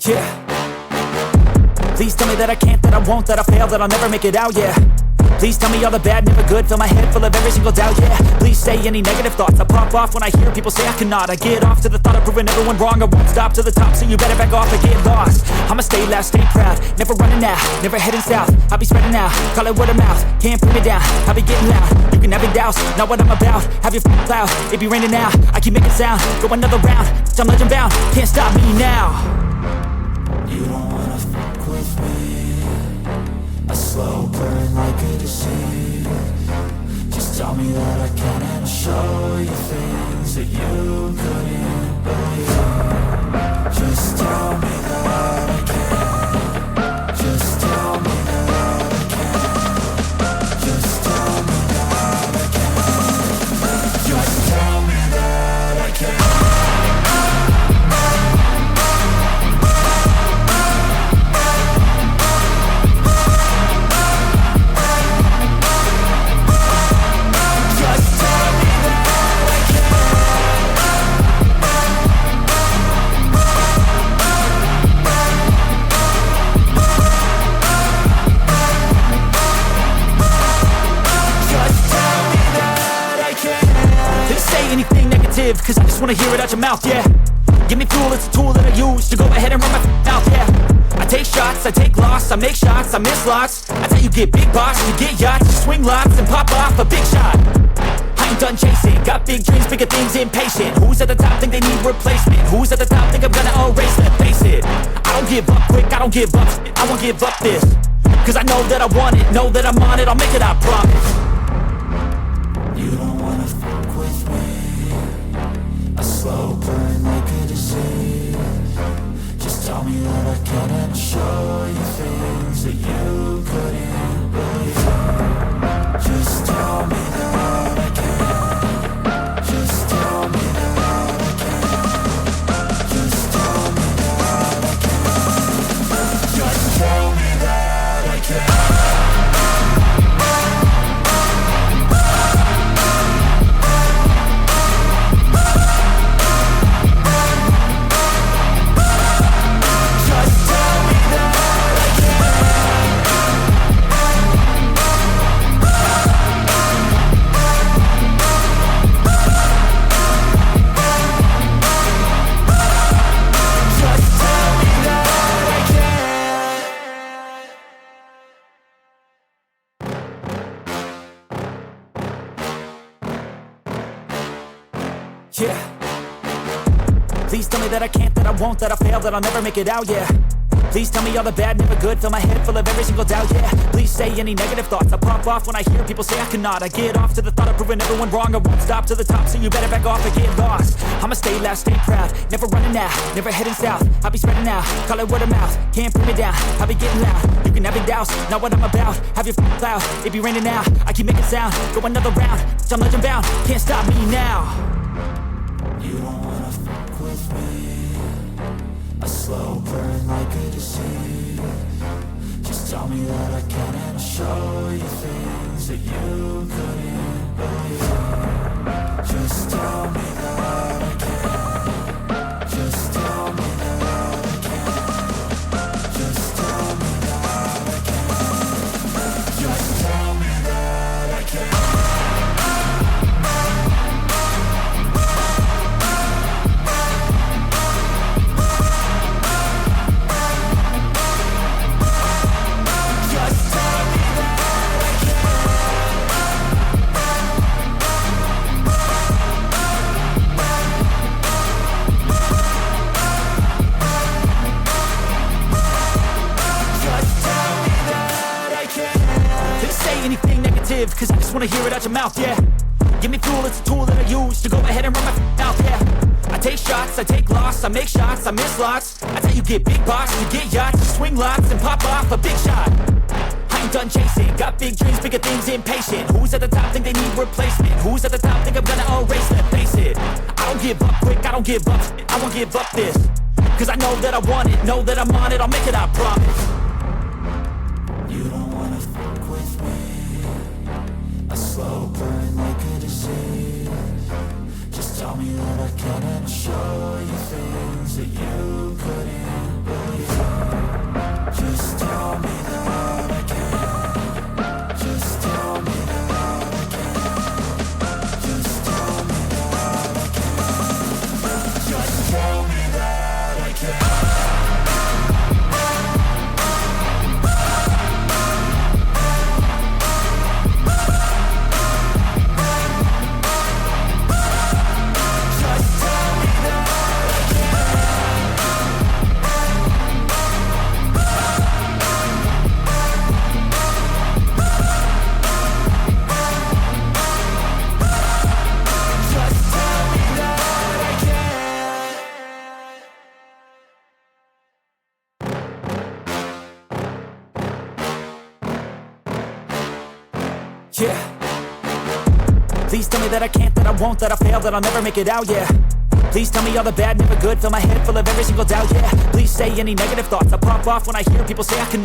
Yeah. Please tell me that I can't, that I won't, that I fail, that I'll never make it out, yeah. Please tell me all the bad, never good, fill my head full of every single doubt, yeah. Please say any negative thoughts, I pop off when I hear people say I cannot. I get off to the thought of proving everyone wrong, I won't stop to the top, so you better back off and get lost. I'ma stay loud, stay proud, never running out, never heading south. I'll be spreading out, call it word of mouth, can't put me down, I'll be getting loud. You can have your doubts, not what I'm about, have your cloud, it be raining now. I keep making sound, go another round, I'm legend bound, can't stop me now. You don't wanna fuck with me, a slow burn like a disease. Just tell me that I can and I'll show you things that you couldn't believe. Just tell me that I can. Just tell me that I can. Just tell me that I can. Just tell me that I can. Cause I just wanna hear it out your mouth, yeah. Give me fuel, it's a tool that I use to go ahead and run my mouth, yeah. I take shots, I take loss, I make shots, I miss lots. That's how you get big boss, you get yachts, you swing lots and pop off a big shot. I ain't done chasing, got big dreams, bigger things, impatient. Who's at the top think they need replacement? Who's at the top think I'm gonna erase them? Face it, I don't give up quick, I don't give up, I won't give up this. Cause I know that I want it, know that I'm on it, I'll make it, I promise. You don't wanna fuck with me, a slow burn like a disease. Just tell me that I can and I'll show you things that you couldn't believe. Just tell me that I can. Just tell me that I can. Just tell me that I can. Just tell me that I can. Yeah. Please tell me that I can't, that I won't, that I fail, that I'll never make it out, yeah. Please tell me all the bad, never good, fill my head full of every single doubt, yeah. Please say any negative thoughts, I pop off when I hear people say I cannot. I get off to the thought of proving everyone wrong, I won't stop to the top, so you better back off and get lost. I'ma stay loud, stay proud, never running out, never heading south. I'll be spreading out, call it word of mouth, can't put me down, I'll be getting loud. You can have your doubts, not what I'm about, have your cloud, it be raining now. I keep making sound, go another round, I'm legend bound, can't stop me now. You don't wanna fuck with me, a slow burn like a disease. Just tell me that I can and I'll show you things that you couldn't believe. Just tell me that I can. Just tell me that I can. Just tell me that I can. Just tell me that I can. Cause I just wanna hear it out your mouth, yeah. Give me fuel, it's a tool that I use to go ahead and run my mouth, yeah. I take shots, I take loss, I make shots, I miss lots. That's how you get big boss, you get yachts, you swing lots and pop off a big shot. I ain't done chasing, got big dreams, bigger things, impatient. Who's at the top think they need replacement? Who's at the top think I'm gonna erase them? Face it, I don't give up quick, I don't give up, I won't give up this. Cause I know that I want it, know that I'm on it, I'll make it, I promise. You don't wanna fuck with me, a slow burn like a disease. Just tell me that I can and I'll show you things that you couldn't believe. yeah. Please tell me that I can't, that I won't, that I fail, that I'll never make it out, yeah. Please tell me all the bad, never good, fill my head full of every single doubt, yeah. Please say any negative thoughts, I pop off when I hear people say I can